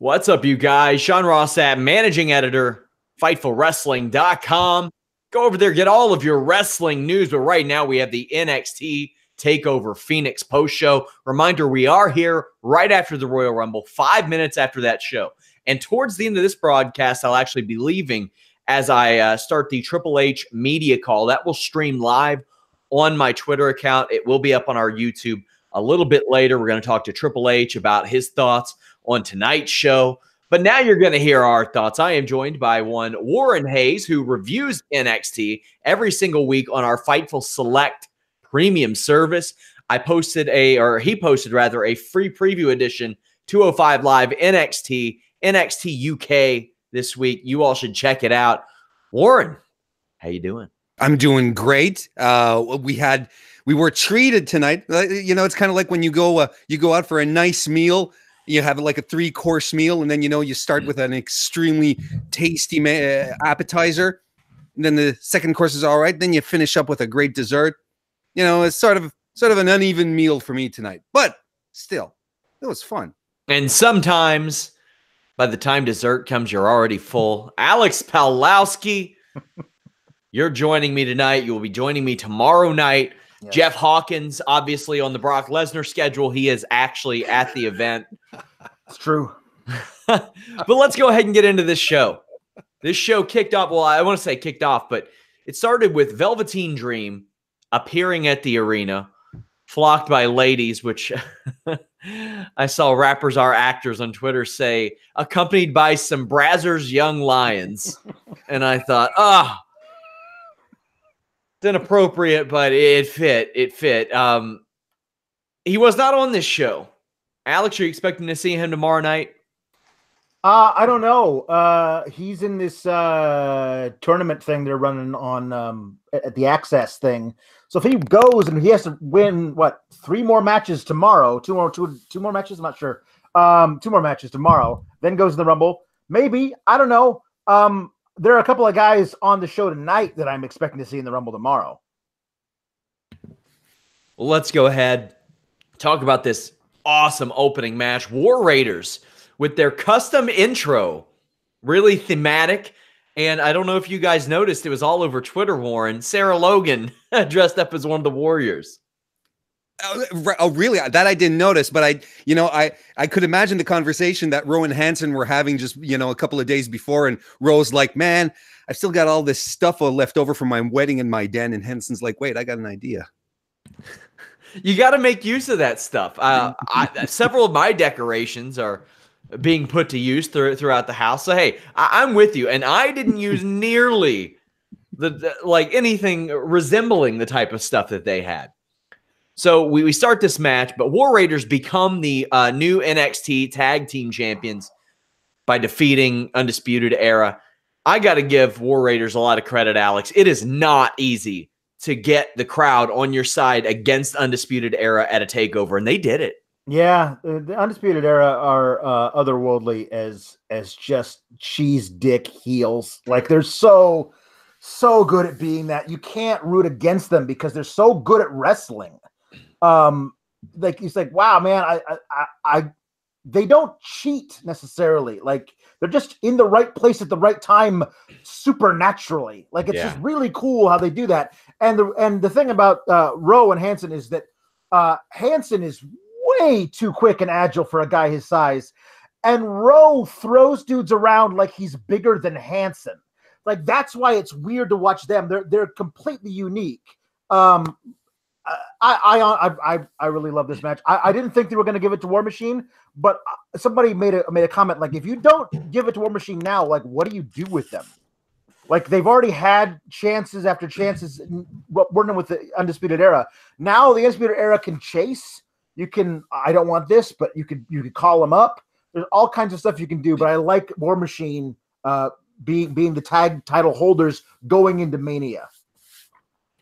What's up, you guys? Sean Ross Sapp, managing editor, FightfulWrestling.com. Go over there, get all of your wrestling news. But right now, we have the NXT Takeover Phoenix post show. Reminder, we are here right after the Royal Rumble, 5 minutes after that show. And towards the end of this broadcast, I'll actually be leaving as I start the Triple H media call. That will stream live on my Twitter account. It will be up on our YouTube a little bit later. We're going to talk to Triple H about his thoughts on tonight's show. But now you're going to hear our thoughts. I am joined by one Warren Hayes, who reviews NXT every single week on our Fightful Select premium service. He posted a free preview edition, 205 Live NXT UK this week. You all should check it out. Warren, how you doing? I'm doing great. We were treated tonight. You know, it's kind of like when you go out for a nice meal. You have like a 3-course meal, and then you start with an extremely tasty appetizer, and then the second course is all right. Then you finish up with a great dessert. You know, it's sort of an uneven meal for me tonight, but still, it was fun. And sometimes, by the time dessert comes, you're already full. Alex Pawlowski, you're joining me tonight. You will be joining me tomorrow night. Yes. Jeff Hawkins, obviously on the Brock Lesnar schedule. He is actually at the event. It's true. But let's go ahead and get into this show. This show kicked off, well, I want to say kicked off, but it started with Velveteen Dream appearing at the arena, flocked by ladies, which I saw Rappers Are Actors on Twitter say, accompanied by some Brazzers Young Lions. And I thought, it's inappropriate, but it fit. He was not on this show. Alex, are you expecting to see him tomorrow night? I don't know. He's in this tournament thing they're running on at the Access thing. So if he goes and he has to win, 3 more matches tomorrow, two more matches, I'm not sure. 2 more matches tomorrow, then goes to the Rumble. Maybe, I don't know. There are a couple of guys on the show tonight that I'm expecting to see in the Rumble tomorrow. Well, let's go ahead, talk about this awesome opening match. War Raiders with their custom intro, really thematic. And I don't know if you guys noticed, it was all over Twitter, Warren. Sarah Logan dressed up as one of the Warriors. Oh, really? That I didn't notice, but I could imagine the conversation that Rowan Hansen were having just, a couple of days before. And Ro's like, man, I've still got all this stuff left over from my wedding in my den. And Hansen's like, wait, I got an idea. You got to make use of that stuff. Several of my decorations are being put to use throughout the house. So, hey, I'm with you. And I didn't use nearly like anything resembling the type of stuff that they had. So we start this match, but War Raiders become the new NXT Tag Team Champions by defeating Undisputed Era. I got to give War Raiders a lot of credit, Alex. It is not easy to get the crowd on your side against Undisputed Era at a takeover, and they did it. Yeah, the Undisputed Era are otherworldly as just cheese dick heels. Like they're so good at being that. You can't root against them because they're so good at wrestling. Like it's like, wow, man, they don't cheat necessarily. Like they're just in the right place at the right time, supernaturally. Like it's just really cool how they do that. And the thing about Ro and Hansen is that Hansen is way too quick and agile for a guy his size, and Ro throws dudes around like he's bigger than Hansen. Like that's why it's weird to watch them. They're completely unique. I really love this match. I didn't think they were going to give it to War Machine, but somebody made a comment like, if you don't give it to War Machine now, like what do you do with them? Like they've already had chances after chances working with the Undisputed Era. Now the Undisputed Era can chase. You can. I don't want this, but you could call them up. There's all kinds of stuff you can do. But I like War Machine being the tag title holders going into Mania.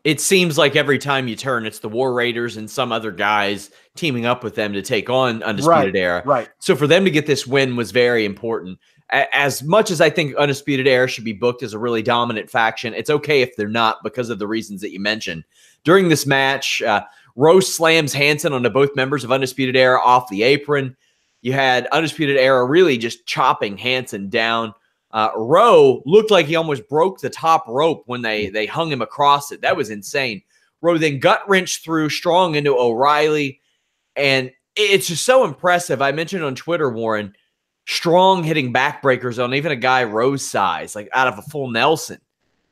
It seems like every time you turn, it's the War Raiders and some other guys teaming up with them to take on Undisputed Era. Right. So for them to get this win was very important. As much as I think Undisputed Era should be booked as a really dominant faction, it's okay if they're not because of the reasons that you mentioned. During this match, Rose slams Hansen onto both members of Undisputed Era off the apron. You had Undisputed Era really just chopping Hansen down. Rowe looked like he almost broke the top rope when they hung him across it. That was insane. Rowe then gut wrenched through Strong into O'Reilly. And it's just so impressive. I mentioned on Twitter, Warren, Strong hitting backbreakers on even a guy Rowe's size, like out of a full Nelson.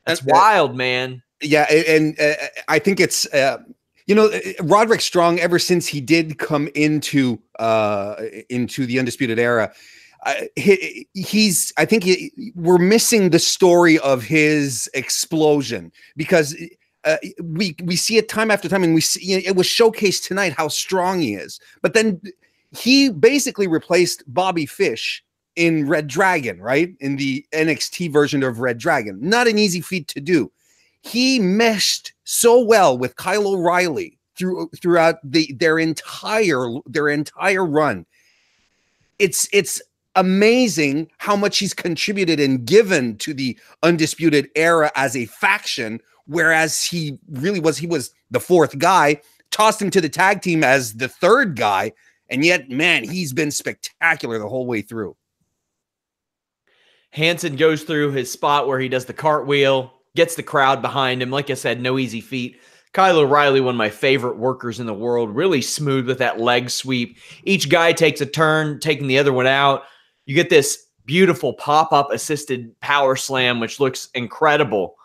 That's wild, man. Yeah, and I think it's Roderick Strong, ever since he did come into the Undisputed Era, we're missing the story of his explosion, because we see it time after time, and we see it was showcased tonight how strong he is. But then he basically replaced Bobby Fish in Red Dragon, right? In the NXT version of Red Dragon. Not an easy feat to do. He meshed so well with Kyle O'Reilly throughout their entire run. It's amazing how much he's contributed and given to the Undisputed Era as a faction, whereas he was the fourth guy, tossed him to the tag team as the third guy, and yet, man, he's been spectacular the whole way through. Hansen goes through his spot where he does the cartwheel, gets the crowd behind him. Like I said, no easy feat. Kyle O'Reilly, one of my favorite workers in the world, really smooth with that leg sweep. Each guy takes a turn, taking the other one out. You get this beautiful pop-up assisted power slam, which looks incredible.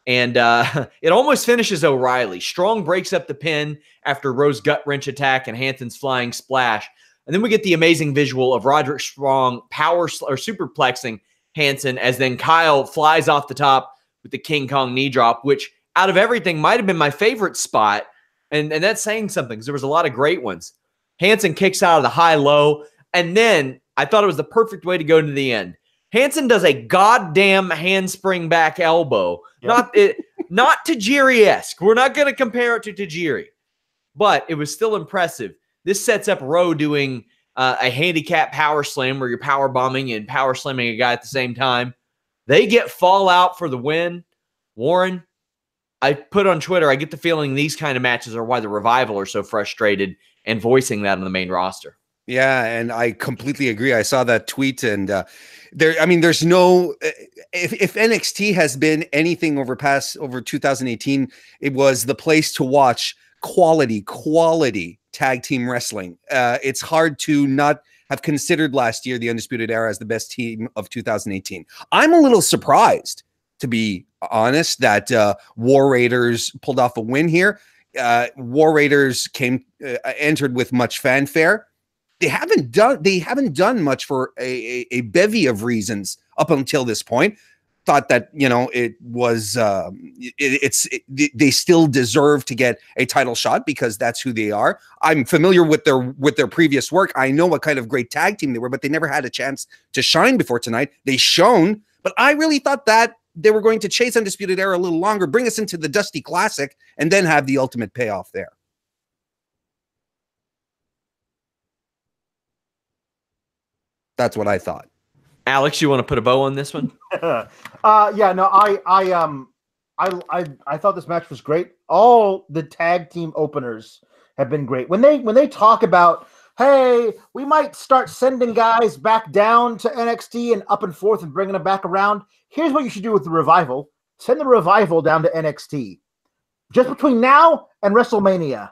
And it almost finishes O'Reilly. Strong breaks up the pin after Rowe's gut wrench attack and Hansen's flying splash. And then we get the amazing visual of Roderick Strong superplexing Hansen, as then Kyle flies off the top with the King Kong knee drop, which out of everything might have been my favorite spot. And that's saying something, because there was a lot of great ones. Hansen kicks out of the high-low, and then I thought it was the perfect way to go to the end. Hansen does a goddamn handspring back elbow. Yep. Not Tajiri-esque. We're not going to compare it to Tajiri, but it was still impressive. This sets up Rowe doing a handicap power slam where you're power bombing and power slamming a guy at the same time. They get Fallout for the win. Warren, I put on Twitter, I get the feeling these kind of matches are why the Revival are so frustrated and voicing that on the main roster. Yeah, and I completely agree. I saw that tweet, and there's no, if NXT has been anything over 2018, it was the place to watch quality tag team wrestling. It's hard to not have considered last year the Undisputed Era as the best team of 2018. I'm a little surprised, to be honest, that War Raiders pulled off a win here. War Raiders entered with much fanfare. They haven't done much for a bevy of reasons up until this point. Thought that, it was they still deserve to get a title shot because that's who they are. I'm familiar with their previous work. I know what kind of great tag team they were, but they never had a chance to shine before tonight. They shone, but I really thought that they were going to chase Undisputed Era a little longer, bring us into the Dusty Classic, and then have the ultimate payoff there. That's what I thought. Alex, you want to put a bow on this one? Yeah, no, I thought this match was great. All the tag team openers have been great. When they talk about, hey, we might start sending guys back down to NXT and up and forth and bringing them back around. Here's what you should do with the Revival. Send the Revival down to NXT just between now and WrestleMania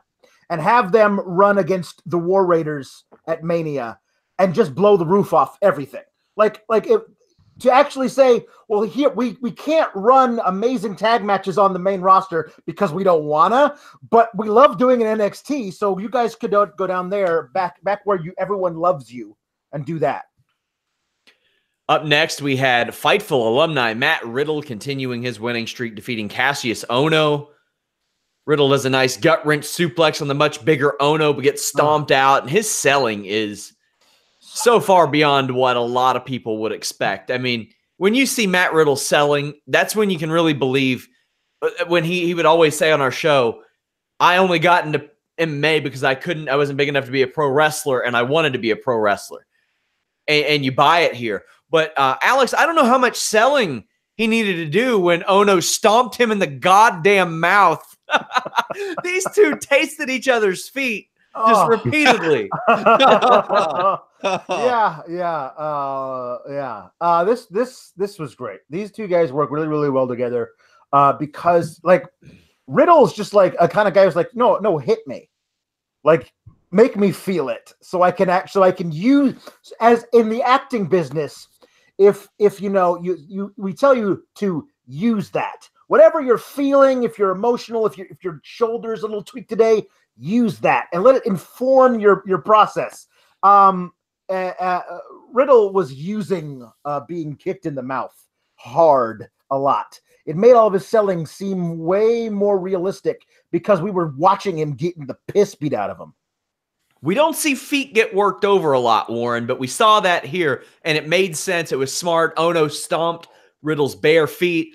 and have them run against the War Raiders at Mania and just blow the roof off everything. To actually say, well, here we can't run amazing tag matches on the main roster because we don't wanna, but we love doing an NXT, so you guys could go down there back where everyone loves you and do that. Up next, we had Fightful alumni Matt Riddle continuing his winning streak, defeating Kassius Ohno. Riddle does a nice gut wrench suplex on the much bigger Ohno, but gets stomped out, and his selling is so far beyond what a lot of people would expect. I mean, when you see Matt Riddle selling, that's when you can really believe. When he would always say on our show, I only got into MMA because I wasn't big enough to be a pro wrestler, and I wanted to be a pro wrestler. And you buy it here. But Alex, I don't know how much selling he needed to do when Ohno stomped him in the goddamn mouth. These two tasted each other's feet just repeatedly. This was great. These two guys work really, really well together because like Riddle's just like a kind of guy who's like, no, hit me, like make me feel it, so I can use as in the acting business. If we tell you to use that, whatever you're feeling, if you're emotional, if your shoulder's a little tweaked today, use that and let it inform your process. Riddle was using being kicked in the mouth hard a lot. It made all of his selling seem way more realistic because we were watching him getting the piss beat out of him. We don't see feet get worked over a lot, Warren, but we saw that here, and it made sense. It was smart. Ohno stomped Riddle's bare feet.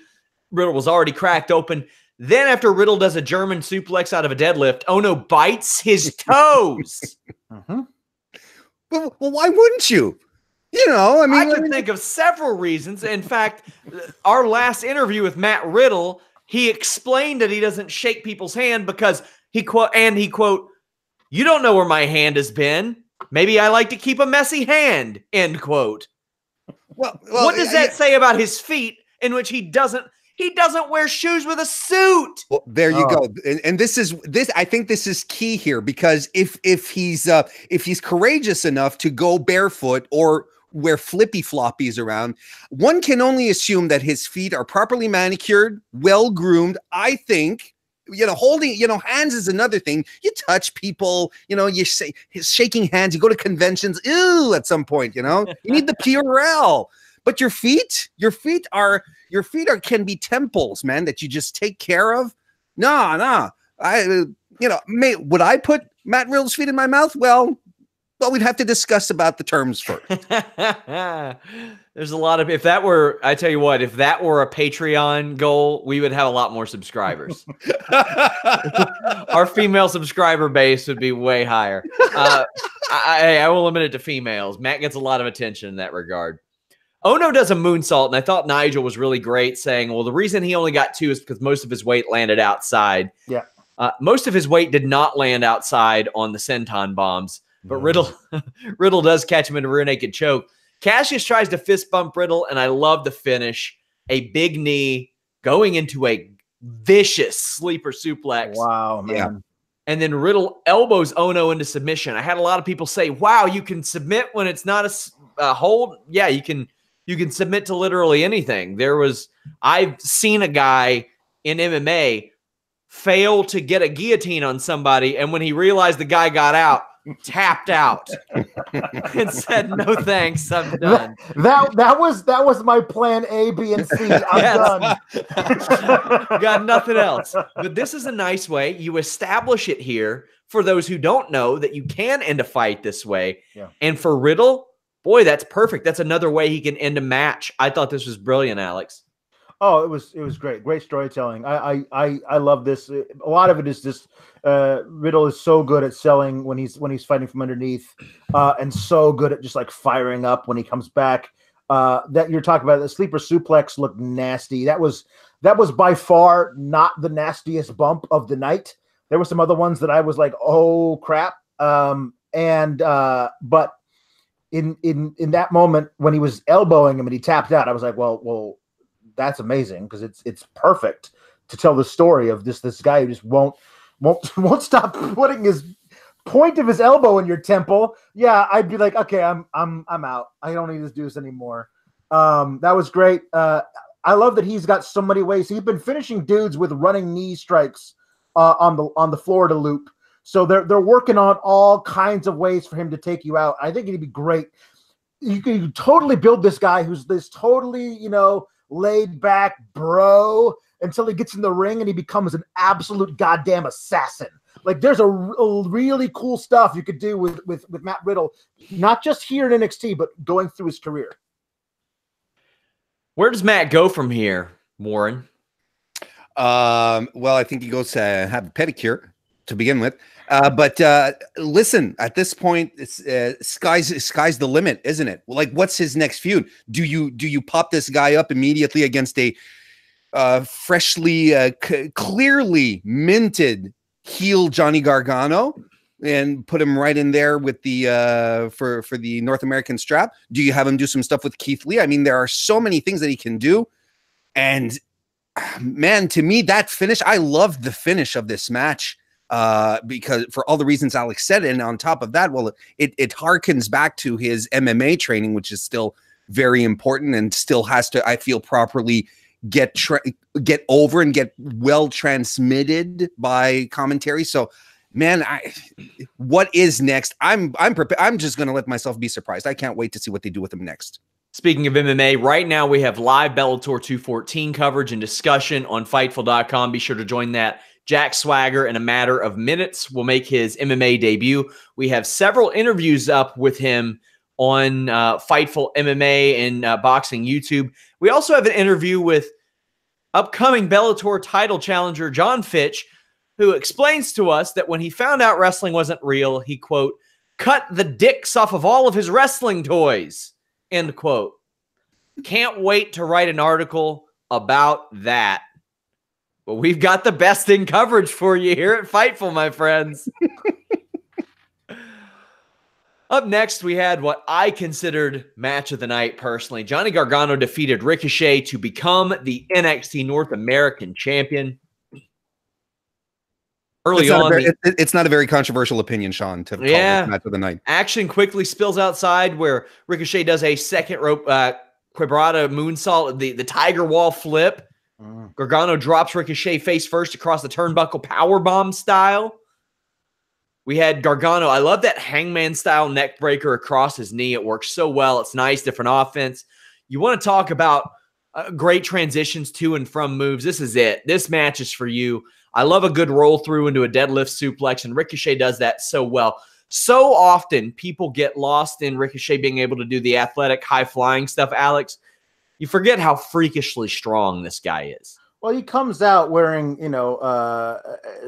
Riddle was already cracked open. Then after Riddle does a German suplex out of a deadlift, Ohno bites his toes. Well, why wouldn't you? I can think of several reasons. In fact, our last interview with Matt Riddle, he explained that he doesn't shake people's hand because he quote, "You don't know where my hand has been. Maybe I like to keep a messy hand," end quote. Well, what does that say about his feet, in which he doesn't wear shoes with a suit? Well, there you go. And this. I think this is key here, because if he's courageous enough to go barefoot or wear flippy floppies around, one can only assume that his feet are properly manicured, well groomed. I think. Holding, hands is another thing. You touch people, you say shaking hands, you go to conventions, at some point, you need the Purell. But your feet can be temples, man, that you just take care of. Nah. Would I put Matt Riddle's feet in my mouth? Well, we'd have to discuss about the terms first. There's a lot of, if that were a Patreon goal, we would have a lot more subscribers. Our female subscriber base would be way higher. I will limit it to females. Matt gets a lot of attention in that regard. Ohno does a moonsault, and I thought Nigel was really great, saying, well, the reason he only got 2 is because most of his weight landed outside. Yeah. Most of his weight did not land outside on the senton bombs. But Riddle does catch him in a rear naked choke. Kassius tries to fist bump Riddle, and I love the finish. A big knee going into a vicious sleeper suplex. Wow, man. Yeah. And then Riddle elbows Ohno into submission. I had a lot of people say, wow, you can submit when it's not a hold. Yeah, you can submit to literally anything. I've seen a guy in MMA fail to get a guillotine on somebody, and when he realized the guy got out, tapped out and said, no thanks, I'm done. That was my plan A, B, and C. I'm done. Got nothing else. But this is a nice way. You establish it here for those who don't know that you can end a fight this way. Yeah. And for Riddle, boy, that's perfect. That's another way he can end a match. I thought this was brilliant, Alex. Oh, it was great storytelling. I love this. A lot of it is just Riddle is so good at selling when he's fighting from underneath, and so good at just like firing up when he comes back. That you're talking about, the sleeper suplex looked nasty. That was by far not the nastiest bump of the night. There were some other ones that I was like, oh crap. But in that moment when he was elbowing him and he tapped out, I was like, well. That's amazing, because it's perfect to tell the story of this guy who just won't stop putting his point of his elbow in your temple. Yeah, I'd be like, okay, I'm out. I don't need to do this anymore. That was great. I love that he's got so many ways. He's been finishing dudes with running knee strikes on the Florida loop. So they're working on all kinds of ways for him to take you out. I think it'd be great. You can totally build this guy who's this totally, laid back bro until he gets in the ring and he becomes an absolute goddamn assassin. Like there's a really cool stuff you could do with Matt Riddle, not just here in NXT, but going through his career. Where does Matt go from here, Warren? Well, I think he goes to have a pedicure to begin with. But listen, at this point, it's sky's the limit, isn't it? Like, what's his next feud? Do you pop this guy up immediately against a freshly, clearly minted heel Johnny Gargano? and put him right in there with the for the North American strap? Do you have him do some stuff with Keith Lee? I mean, there are so many things that he can do. And man, to me, that finish, I loved the finish of this match because for all the reasons Alex said. And on top of that, well, it harkens back to his MMA training, which is still very important and still has to, I feel, properly get over and get well transmitted by commentary. So, man, what is next? I'm prepared. I'm just going to let myself be surprised. I can't wait to see what they do with him next. Speaking of MMA, right now we have live Bellator 214 coverage and discussion on Fightful.com. Be sure to join that. Jack Swagger, in a matter of minutes, will make his MMA debut. We have several interviews up with him on Fightful MMA and Boxing YouTube. We also have an interview with upcoming Bellator title challenger John Fitch, who explains to us that when he found out wrestling wasn't real, he, quote, cut the dicks off of all of his wrestling toys, end quote. Can't wait to write an article about that. Well, we've got the best in coverage for you here at Fightful, my friends. Up next, we had what I considered match of the night personally. Johnny Gargano defeated Ricochet to become the NXT North American champion. It's not a very controversial opinion, Sean, to call this match of the night. Action quickly spills outside where Ricochet does a second rope quebrada moonsault, the Tiger Wall flip. Gargano drops Ricochet face first across the turnbuckle powerbomb style. We had Gargano. I love that hangman style neck breaker across his knee. It works so well. It's nice, different offense. You want to talk about great transitions to and from moves. This is it. This match is for you. I love a good roll through into a deadlift suplex, and Ricochet does that so well. So often people get lost in Ricochet being able to do the athletic, high-flying stuff, Alex. You forget how freakishly strong this guy is. Well, he comes out wearing,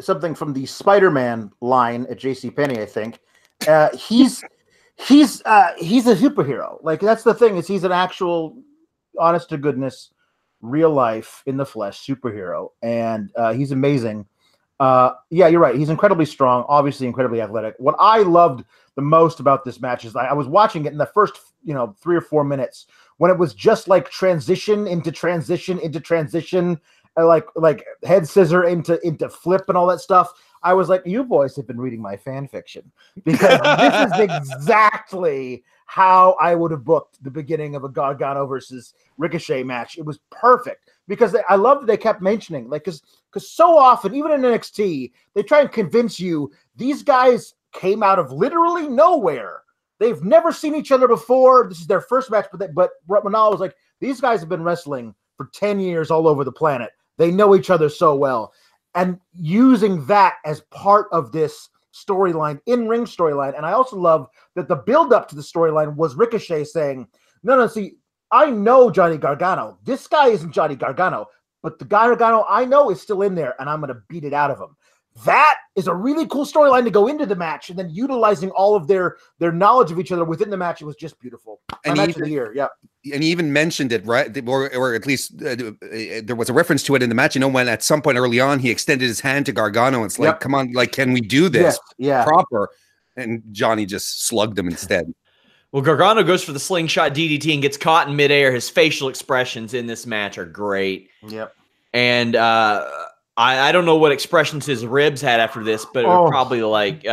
something from the Spider-Man line at JCPenney, I think. He's a superhero. Like, that's the thing, is he's an actual, honest to goodness, real life, in the flesh superhero. And he's amazing. Yeah, you're right. He's incredibly strong, obviously incredibly athletic. What I loved the most about this match is I was watching it in the first, 3 or 4 minutes when it was just like transition into transition into transition, like head scissor into flip and all that stuff. I was like, you boys have been reading my fan fiction, because this is exactly how I would have booked the beginning of a Gargano versus Ricochet match. It was perfect, because I love that they kept mentioning, like, because so often, even in NXT, they try and convince you these guys came out of literally nowhere. They've never seen each other before. This is their first match, but Manal was like, these guys have been wrestling for 10 years all over the planet. They know each other so well. And using that as part of this storyline, in-ring storyline. And I also love that the build-up to the storyline was Ricochet saying, no, see, I know Johnny Gargano. This guy isn't Johnny Gargano, but the Gargano I know is still in there, and I'm going to beat it out of him. That is a really cool storyline to go into the match, and then utilizing all of their knowledge of each other within the match. It was just beautiful. And match of the year, yeah. And he even mentioned it, right? Or at least there was a reference to it in the match. When at some point early on, he extended his hand to Gargano. It's like, come on, like, can we do this proper? And Johnny just slugged him instead. Well, Gargano goes for the slingshot DDT and gets caught in midair. His facial expressions in this match are great. Yep. And I don't know what expressions his ribs had after this, but it was probably like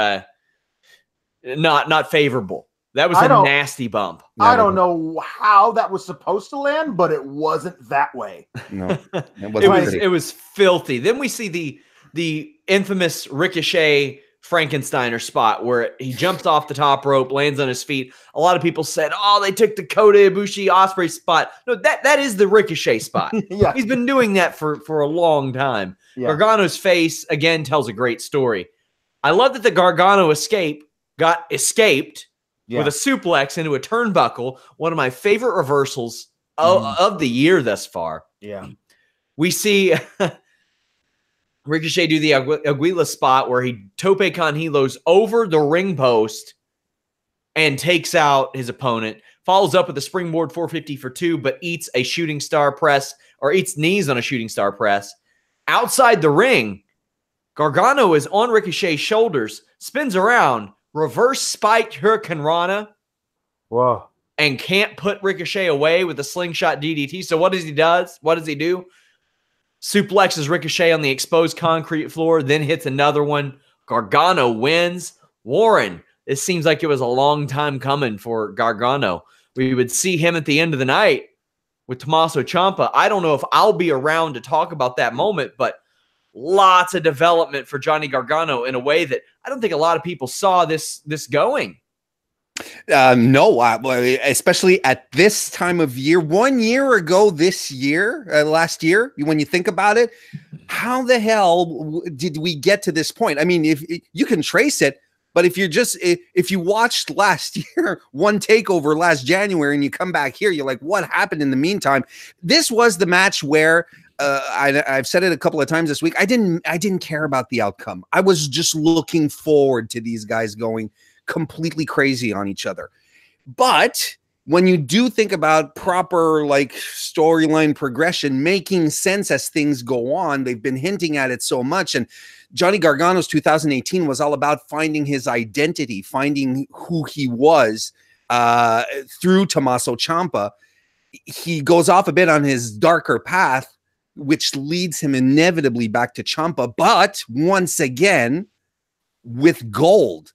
not favorable. That was a nasty bump. I don't know how that was supposed to land, but it wasn't that way. No, it was filthy. Then we see the infamous Ricochet Frankensteiner spot where he jumps off the top rope, lands on his feet. A lot of people said, "Oh, they took the Kota Ibushi Ospreay spot." No, that is the Ricochet spot. Yeah, he's been doing that for a long time. Yeah. Gargano's face again tells a great story. I love that the Gargano got escaped with a suplex into a turnbuckle. One of my favorite reversals of the year thus far. Yeah, we see Ricochet do the Aguila spot where he tope con hilos over the ring post and takes out his opponent. Follows up with a springboard 450 for 2, but eats a shooting star press, or eats knees on a shooting star press. Outside the ring, Gargano is on Ricochet's shoulders, spins around, reverse spiked Hurricane Rana. Whoa. And can't put Ricochet away with a slingshot DDT. So what does he do? Suplexes Ricochet on the exposed concrete floor, then hits another one. Gargano wins. Warren, it seems like it was a long time coming for Gargano. We would see him at the end of the night with Tommaso Ciampa. I don't know if I'll be around to talk about that moment, but lots of development for Johnny Gargano in a way that I don't think a lot of people saw this going. No, especially at this time of year. 1 year ago this year, last year, when you think about it, how the hell did we get to this point? I mean, if you can trace it, but if you watched last year, one takeover last January, and you come back here, you're like, what happened in the meantime? This was the match where I've said it a couple of times this week. I didn't care about the outcome. I was just looking forward to these guys going completely crazy on each other. But when you do think about proper like storyline progression making sense as things go on, they've been hinting at it so much. And Johnny Gargano's 2018 was all about finding his identity, finding who he was through Tommaso Ciampa. He goes off a bit on his darker path, which leads him inevitably back to Ciampa, but once again with gold.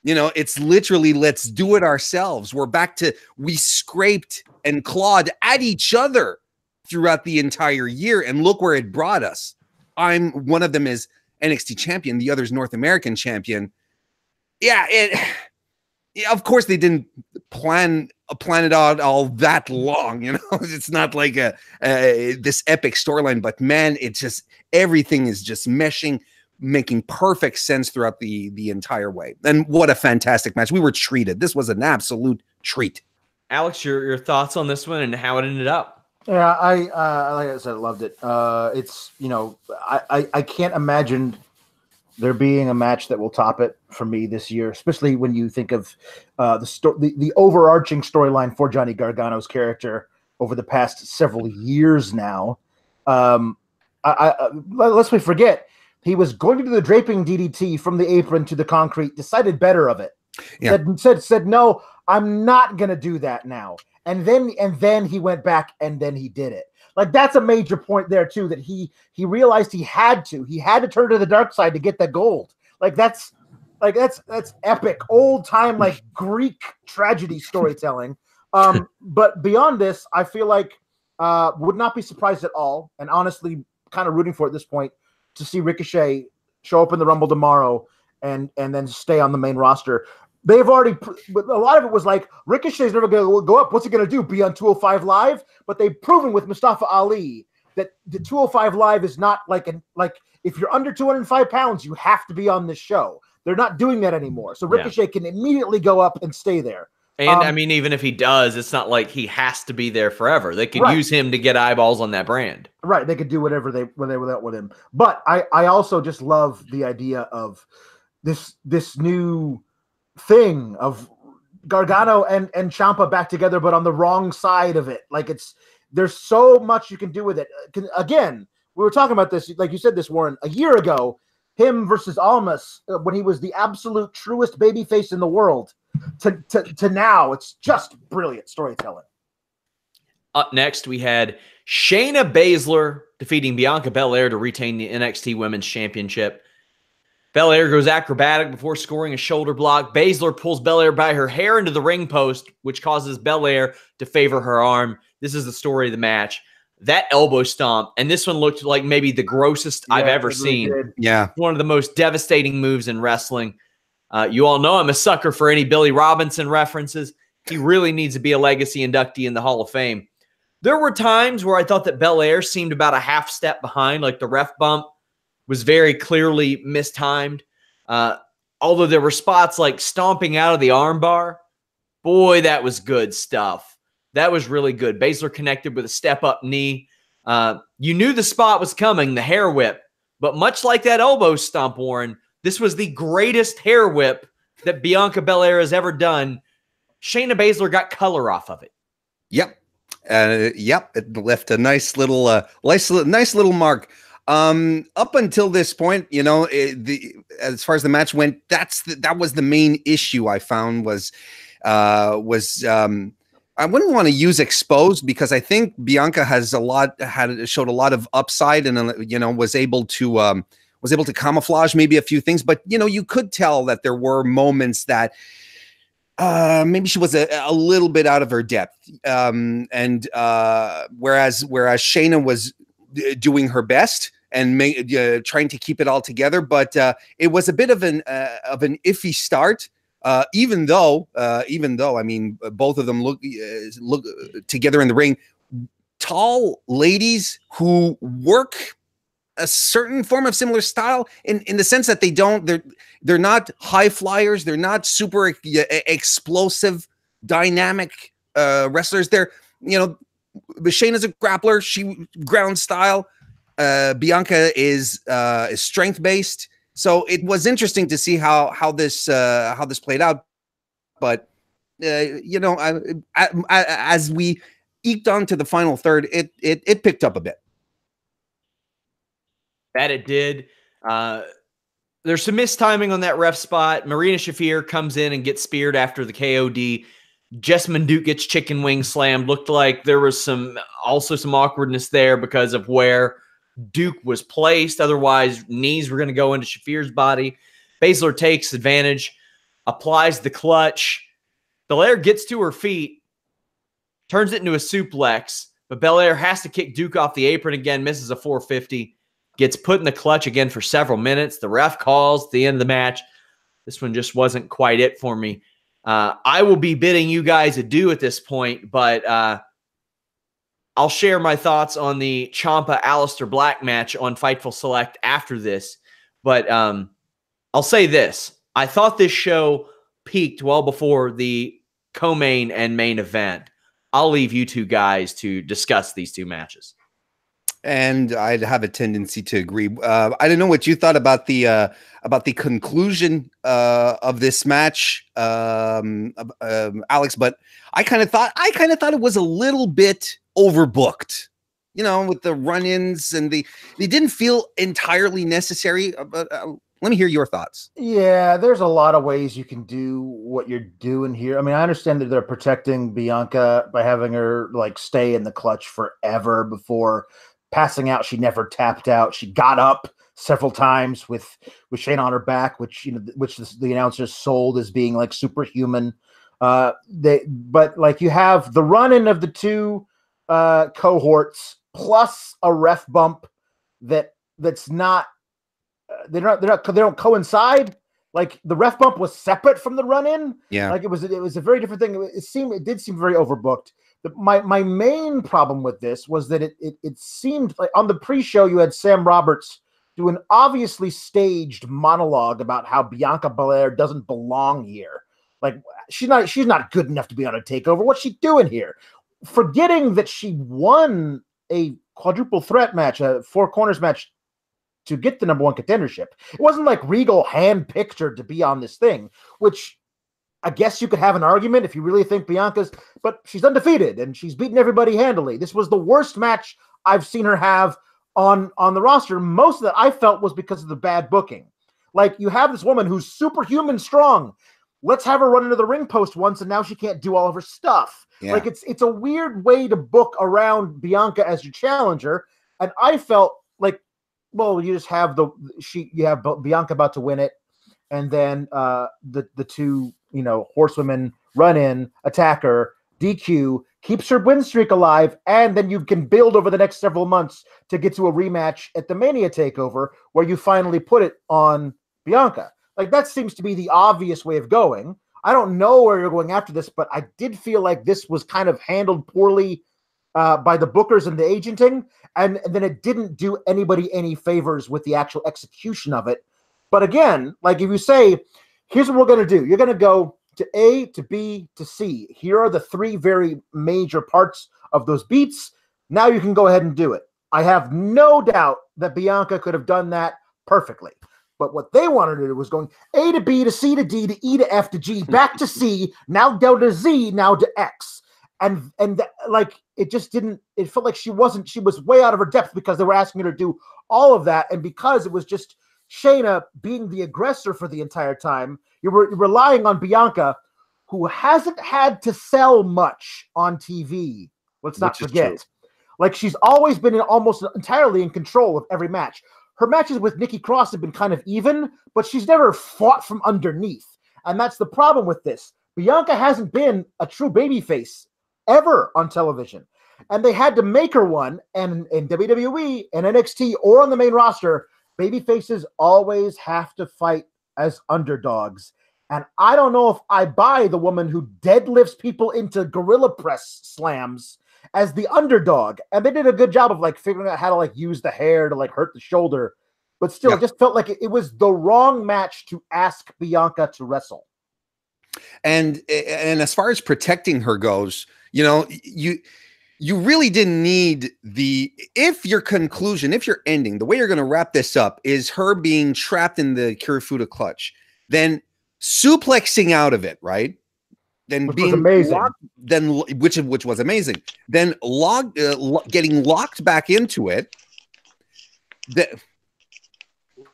You know, it's literally, let's do it ourselves. We're back to, we scraped and clawed at each other throughout the entire year, and look where it brought us. One of them is NXT champion, the other's North American champion. Yeah, of course they didn't plan it out all that long, you know. It's not like this epic storyline, but man, it's just, everything is just meshing, making perfect sense throughout the entire way. And what a fantastic match. We were treated. This was an absolute treat. Alex, your thoughts on this one and how it ended up? Yeah, I like I said, loved it. It's, you know, I can't imagine there being a match that will top it for me this year, especially when you think of the overarching storyline for Johnny Gargano's character over the past several years now. Lest we forget, he was going to do the draping DDT from the apron to the concrete, decided better of it. Yeah. Said, no, I'm not going to do that now. And then he went back and then he did it. Like, that's a major point there too, that he realized he had to turn to the dark side to get that gold. That's epic, old time, like Greek tragedy storytelling. But beyond this, I feel like would not be surprised at all, and honestly kind of rooting for at this point to see Ricochet show up in the Rumble tomorrow and then stay on the main roster. They've already, a lot of it was like, Ricochet's never going to go up. What's he going to do? Be on 205 Live? But they've proven with Mustafa Ali that the 205 Live is not like if you're under 205 pounds, you have to be on this show. They're not doing that anymore. So Ricochet can immediately go up and stay there. And I mean, even if he does, it's not like he has to be there forever. They could use him to get eyeballs on that brand. Right. They could do whatever they want with him. But I also just love the idea of this new thing of Gargano and Ciampa back together, but on the wrong side of it. Like, there's so much you can do with it. Again, we were talking about this, like you said, this, Warren, a year ago, him versus Almas, when he was the absolute truest babyface in the world, to now, it's just brilliant storytelling. Up next, we had Shayna Baszler defeating Bianca Belair to retain the NXT Women's Championship. Belair goes acrobatic before scoring a shoulder block. Baszler pulls Belair by her hair into the ring post, which causes Belair to favor her arm. This is the story of the match. That elbow stomp, and this one looked like maybe the grossest I've ever seen. Did. Yeah. One of the most devastating moves in wrestling. You all know I'm a sucker for any Billy Robinson references. He really needs to be a legacy inductee in the Hall of Fame. There were times where I thought that Belair seemed about a half step behind, like the ref bump was very clearly mistimed. Although there were spots like stomping out of the armbar. Boy, that was good stuff. That was really good. Baszler connected with a step-up knee. You knew the spot was coming, the hair whip. But much like that elbow stomp, Warren, this was the greatest hair whip that Bianca Belair has ever done. Shayna Baszler got color off of it. Yep. It left a nice little mark. Up until this point, you know, as far as the match went, that was the main issue I found was I wouldn't want to use exposed, because I think Bianca showed a lot of upside, and you know, was able to camouflage maybe a few things, but you know, you could tell that there were moments that maybe she was a little bit out of her depth, whereas Shayna was doing her best and trying to keep it all together, but it was a bit of an iffy start. Even though I mean, both of them look together in the ring, tall ladies who work a certain form of similar style in the sense that they're not high flyers, they're not super explosive, dynamic wrestlers. They're, you know, Shayna's a grappler, she ground style. Bianca is strength based. So it was interesting to see how this played out, but you know, as we eked on to the final third, it picked up a bit. That it did. There's some mistiming on that ref spot. Marina Shafir comes in and gets speared after the KOD. Jessamine Duke gets chicken wing slammed. Looked like there was also some awkwardness there because of where Duke was placed. Otherwise, knees were going to go into Shafir's body. Baszler takes advantage, applies the clutch. Belair gets to her feet, turns it into a suplex, but Belair has to kick Duke off the apron again, misses a 450, gets put in the clutch again for several minutes. The ref calls at the end of the match. This one just wasn't quite it for me. I will be bidding you guys adieu at this point, but I'll share my thoughts on the Ciampa Aleister Black match on Fightful Select after this. But I'll say this. I thought this show peaked well before the co-main and main event. I'll leave you two guys to discuss these two matches. And I'd have a tendency to agree. I don't know what you thought about the conclusion of this match, Alex, but I kind of thought it was a little bit overbooked, you know, with the run-ins, and they didn't feel entirely necessary. Let me hear your thoughts. Yeah, there's a lot of ways you can do what you're doing here. I mean, I understand that they're protecting Bianca by having her like stay in the clutch forever before passing out. She never tapped out. She got up several times with Shayna on her back, which the announcers sold as being like superhuman. But like you have the run-in of the two cohorts plus a ref bump that's not. They don't coincide. Like the ref bump was separate from the run-in. Yeah, like it was a very different thing. It did seem very overbooked. My main problem with this was that it seemed like on the pre-show you had Sam Roberts do an obviously staged monologue about how Bianca Belair doesn't belong here. Like she's not good enough to be on a takeover. What's she doing here? Forgetting that she won a quadruple threat match, a four corners match, to get the number one contendership. It wasn't like Regal handpicked her to be on this thing, which I guess you could have an argument if you really think but she's undefeated and she's beaten everybody handily. This was the worst match I've seen her have on the roster. Most of that I felt was because of the bad booking. Like you have this woman who's superhuman strong. Let's have her run into the ring post once and now she can't do all of her stuff. Yeah. Like it's a weird way to book around Bianca as your challenger. And I felt like, well, you just have you have Bianca about to win it, and then the two, you know, horsewomen run in, attack her, DQ, keeps her win streak alive, and then you can build over the next several months to get to a rematch at the Mania Takeover where you finally put it on Bianca. Like that seems to be the obvious way of going. I don't know where you're going after this, but I did feel like this was kind of handled poorly by the bookers and the agenting, and then it didn't do anybody any favors with the actual execution of it. But again, like if you say, here's what we're going to do. You're going to go to A, to B, to C. Here are the three very major parts of those beats. Now you can go ahead and do it. I have no doubt that Bianca could have done that perfectly. But what they wanted to do was going A to B to C to D to E to F to G, back to C, now down to Z, now to X. like it just didn't. It felt like she was way out of her depth because they were asking her to do all of that, and because it was just Shayna being the aggressor for the entire time, you're relying on Bianca, who hasn't had to sell much on TV. Let's not forget. Like, she's always been almost entirely in control of every match. Her matches with Nikki Cross have been kind of even, but she's never fought from underneath. And that's the problem with this. Bianca hasn't been a true babyface ever on television. And they had to make her one. And in WWE and NXT or on the main roster, babyfaces always have to fight as underdogs. And I don't know if I buy the woman who deadlifts people into gorilla press slams as the underdog. And they did a good job of like figuring out how to like use the hair to like hurt the shoulder. But still, it just felt like it was the wrong match to ask Bianca to wrestle. And as far as protecting her goes, you know, you really didn't need if your ending, the way you're going to wrap this up is her being trapped in the Kirifuda clutch, then suplexing out of it, right? Then which being was amazing. Which was amazing. Then getting locked back into it.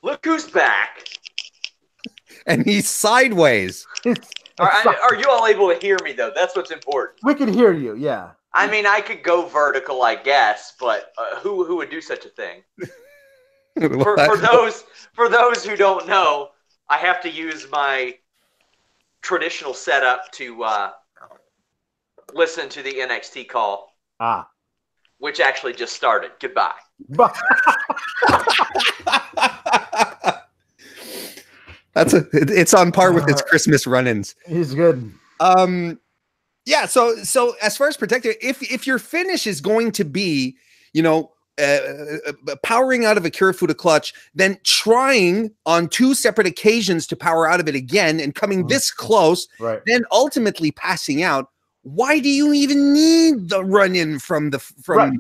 Look who's back. And he's sideways. Are you all able to hear me, though? That's what's important. We can hear you, yeah. I mean, I could go vertical, I guess, but who would do such a thing? For those who don't know, I have to use my traditional setup to listen to the NXT call. Which actually just started. Goodbye. It's on par with its Christmas run-ins. He's good. Yeah. So as far as protecting, if your finish is going to be, you know, powering out of a Kirifuda clutch, then trying on 2 separate occasions to power out of it again and coming this close, then ultimately passing out. Why do you even need the run-in from Shafir?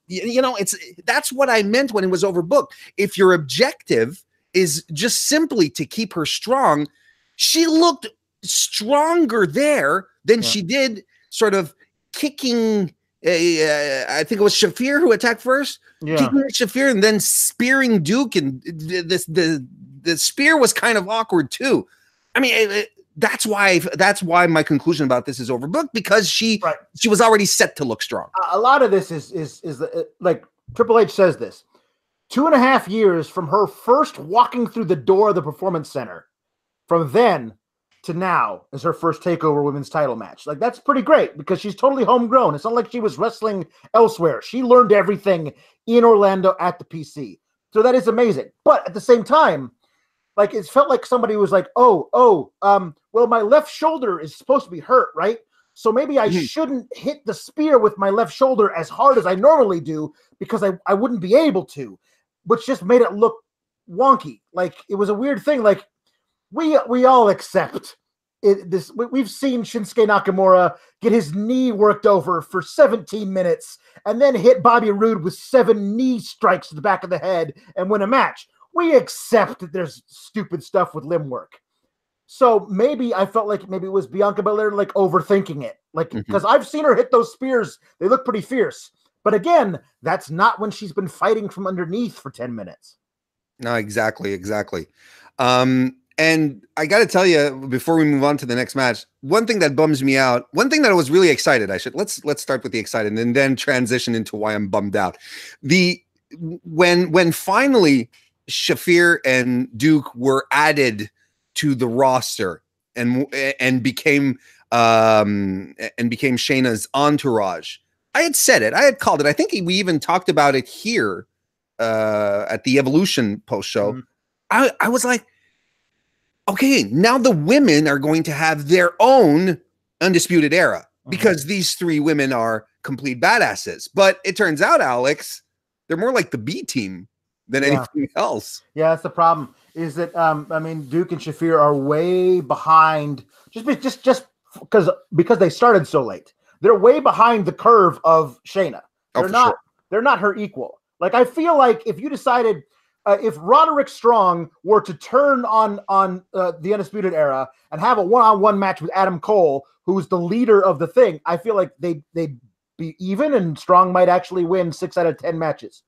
You know, that's what I meant when it was overbooked. If your objective is just simply to keep her strong, she looked stronger there than she did sort of kicking. I think it was Shafir who attacked first. Kicking Shafir and then spearing Duke, and the spear was kind of awkward too. I mean, that's why my conclusion about this is overbooked, because she was already set to look strong. A lot of this is like Triple H says this. 2.5 years from her first walking through the door of the Performance Center, from then to now is her first TakeOver women's title match. Like, that's pretty great because she's totally homegrown. It's not like she was wrestling elsewhere. She learned everything in Orlando at the PC. So that is amazing. But at the same time, like, it felt like somebody was like, well, my left shoulder is supposed to be hurt, right? So maybe I shouldn't hit the spear with my left shoulder as hard as I normally do because I wouldn't be able to, which just made it look wonky. Like, it was a weird thing. Like, we all accept it. We've seen Shinsuke Nakamura get his knee worked over for 17 minutes and then hit Bobby Roode with 7 knee strikes to the back of the head and win a match. We accept that there's stupid stuff with limb work. So maybe I felt like maybe it was Bianca Belair like overthinking it. Like, because I've seen her hit those spears. They look pretty fierce. But again, that's not when she's been fighting from underneath for 10 minutes. No, exactly. And I got to tell you, before we move on to the next match, one thing that bums me out, one thing that I was really excited, let's start with the excited and then transition into why I'm bummed out. When finally Shafir and Duke were added to the roster and became Shayna's entourage, I had said it, I had called it. I think we even talked about it here at the Evolution post show. I was like, okay, now the women are going to have their own Undisputed Era because these 3 women are complete badasses. But it turns out, Alex, they're more like the B team than anything else. Yeah, that's the problem. Is that I mean, Duke and Shafir are way behind just because they started so late. They're way behind the curve of Shayna. They're not her equal. Like, I feel like if you decided if Roderick Strong were to turn on the Undisputed Era and have a one-on-one match with Adam Cole, who's the leader of the thing, I feel like they'd be even, and Strong might actually win 6 out of 10 matches.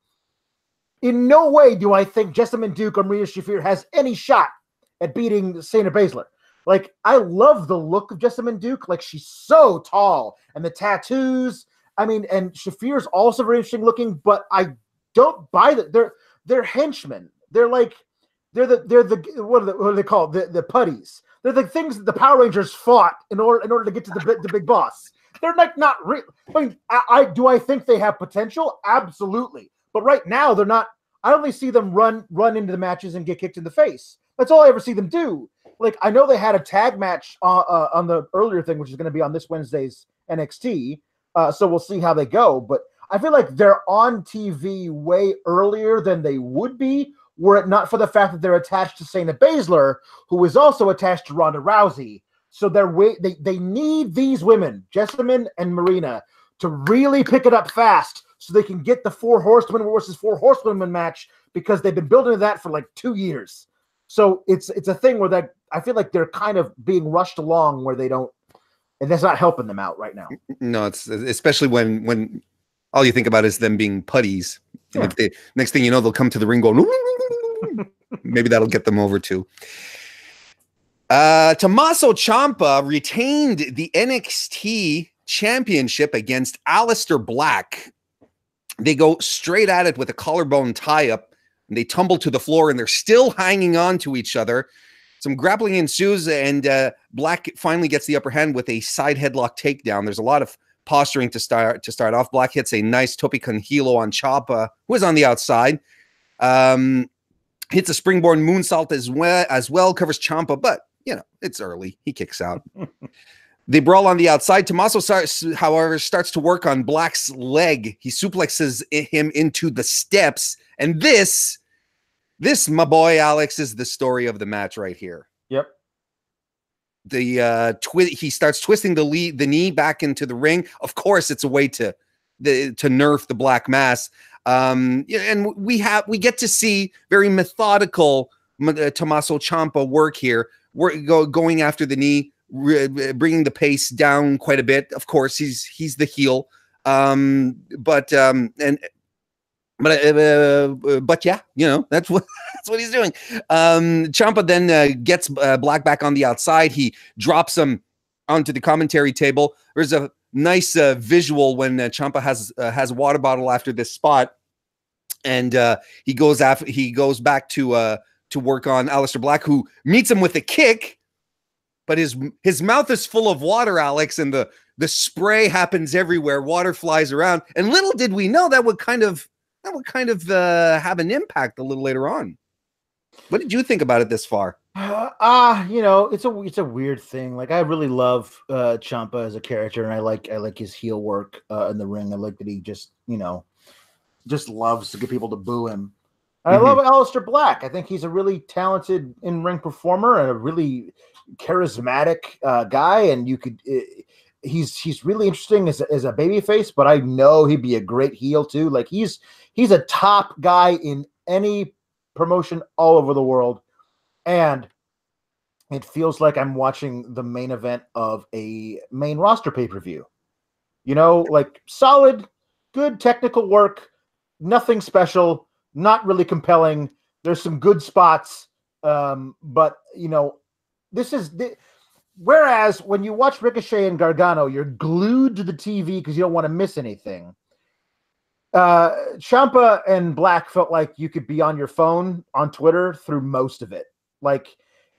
In no way do I think Jessamyn Duke or Maria Shafir has any shot at beating Shayna Baszler. Like, I love the look of Jessamyn Duke. Like, she's so tall, and the tattoos. I mean, and Shafir's also very interesting looking, but I don't buy that. They're henchmen. They're the what are they called? The putties. They're the things that the Power Rangers fought in order to get to the big boss. They're like not real. I mean, I think they have potential? Absolutely. But right now they're not. I only see them run into the matches and get kicked in the face. That's all I ever see them do. Like, I know they had a tag match on the earlier thing, which is going to be on this Wednesday's NXT. So we'll see how they go. But I feel like they're on TV way earlier than they would be were it not for the fact that they're attached to Shayna Baszler, who is also attached to Ronda Rousey. So they need these women, Jessamyn and Marina, to really pick it up fast so they can get the 4 Horsemen versus 4 Horsewomen match, because they've been building that for like 2 years. So it's a thing where that I feel like they're kind of being rushed along where they don't, and that's not helping them out right now. No, it's especially when all you think about is them being putties. And if they, next thing you know, they'll come to the ring going, maybe that'll get them over too. Tommaso Ciampa retained the NXT championship against Aleister Black. They go straight at it with a collarbone tie-up, and they tumble to the floor, and they're still hanging on to each other. Some grappling ensues, and Black finally gets the upper hand with a side headlock takedown. There's a lot of posturing to start off. Black hits a nice tope con hilo on Ciampa, who is on the outside. Hits a springboard moonsault as well, covers Ciampa, but you know, it's early. He kicks out. They brawl on the outside. Tommaso, however, starts to work on Black's leg. He suplexes him into the steps. And this, my boy, Alex, is the story of the match right here. Yep. He starts twisting the knee back into the ring. Of course, it's a way to nerf the Black Mass. And we get to see very methodical Tommaso Ciampa work here. We're going after the knee, bringing the pace down quite a bit. Of course, he's the heel, but yeah, you know, that's what he's doing. Ciampa then gets Black back on the outside. He drops him onto the commentary table. There's a nice visual when Ciampa has a water bottle after this spot, and he goes back to work on Aleister Black, who meets him with a kick. But his mouth is full of water, Alex, and the spray happens everywhere. Water flies around, and little did we know that would kind of have an impact a little later on. What did you think about it this far? You know, it's a weird thing. Like, I really love Ciampa as a character, and I like his heel work in the ring. I like that he just loves to get people to boo him. And I love Aleister Black. I think he's a really talented in-ring performer and a really charismatic guy, and he's really interesting as a babyface, but I know he'd be a great heel too. Like, he's a top guy in any promotion all over the world, and it feels like I'm watching the main event of a main roster pay-per-view. You know, like, solid, good technical work, nothing special, not really compelling. There's some good spots, but you know, whereas when you watch Ricochet and Gargano, you're glued to the TV because you don't want to miss anything. Ciampa and Black felt like you could be on your phone on Twitter through most of it. Like,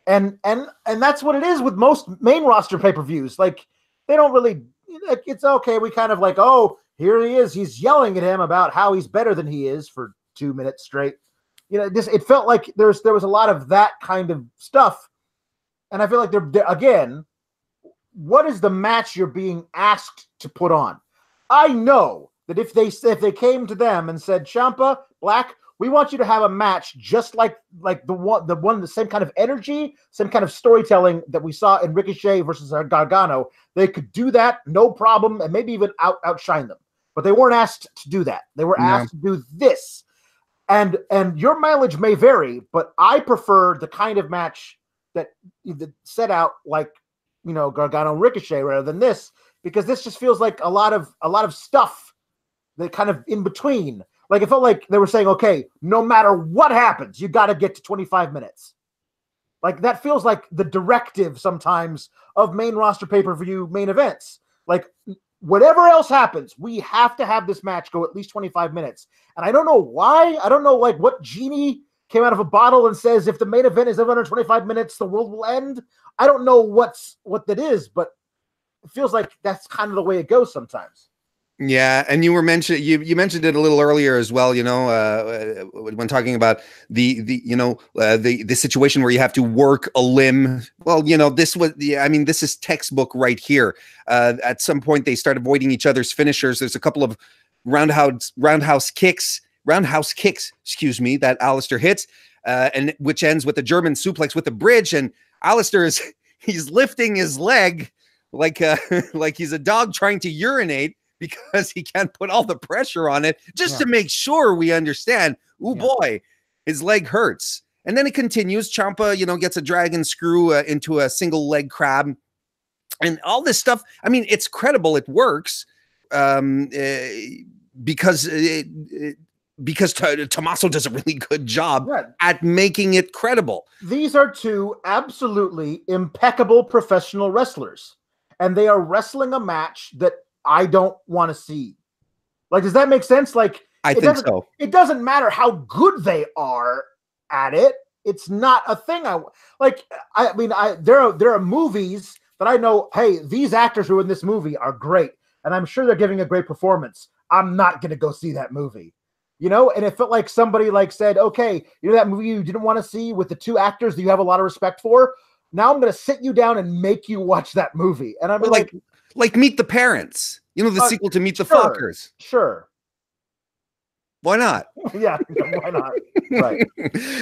and that's what it is with most main roster pay-per-views. Like, they don't really, like, it's okay. We kind of like, oh, here he is. He's yelling at him about how he's better than he is for 2 minutes straight. You know, it felt like there was a lot of that kind of stuff. And I feel like they're again, what is the match you're being asked to put on? I know that if they came to them and said, Ciampa, Black, we want you to have a match just like the same kind of energy, same kind of storytelling that we saw in Ricochet versus Gargano, they could do that, no problem, and maybe even outshine them. But they weren't asked to do that. They were asked to do this. And your mileage may vary, but I prefer the kind of match that set out like, Gargano and Ricochet rather than this, because this just feels like a lot of stuff that kind of in between. Like it felt like they were saying, okay, no matter what happens, you got to get to 25 minutes. Like that feels like the directive sometimes of main roster pay-per-view main events. Like whatever else happens, we have to have this match go at least 25 minutes. And I don't know why. I don't know like what genie came out of a bottle and says if the main event is under 25 minutes, the world will end. I don't know what that is, but it feels like that's kind of the way it goes sometimes. Yeah, and you mentioned it a little earlier as well. When talking about the situation where you have to work a limb. Well, this is textbook right here. At some point, they start avoiding each other's finishers. There's a couple of roundhouse kicks. Excuse me, that Aleister hits, and which ends with a German suplex with a bridge. And Aleister he's lifting his leg like he's a dog trying to urinate, because he can't put all the pressure on it just to make sure we understand. Boy, his leg hurts. And then it continues. Ciampa, gets a dragon screw into a single leg crab. And all this stuff, I mean, it's credible. It works because Tommaso does a really good job at making it credible. These are two absolutely impeccable professional wrestlers. And they are wrestling a match that I don't want to see. Like, does that make sense? Like, I think so. It doesn't matter how good they are at it. It's not a thing. There are movies that I know, hey, these actors who are in this movie are great. And I'm sure they're giving a great performance. I'm not going to go see that movie. And it felt like somebody said, okay, that movie you didn't want to see with the two actors that you have a lot of respect for. Now I'm going to sit you down and make you watch that movie. And I'm like Meet the Parents, the sequel to Meet the Fockers. Sure. Why not? Yeah, why not? Right.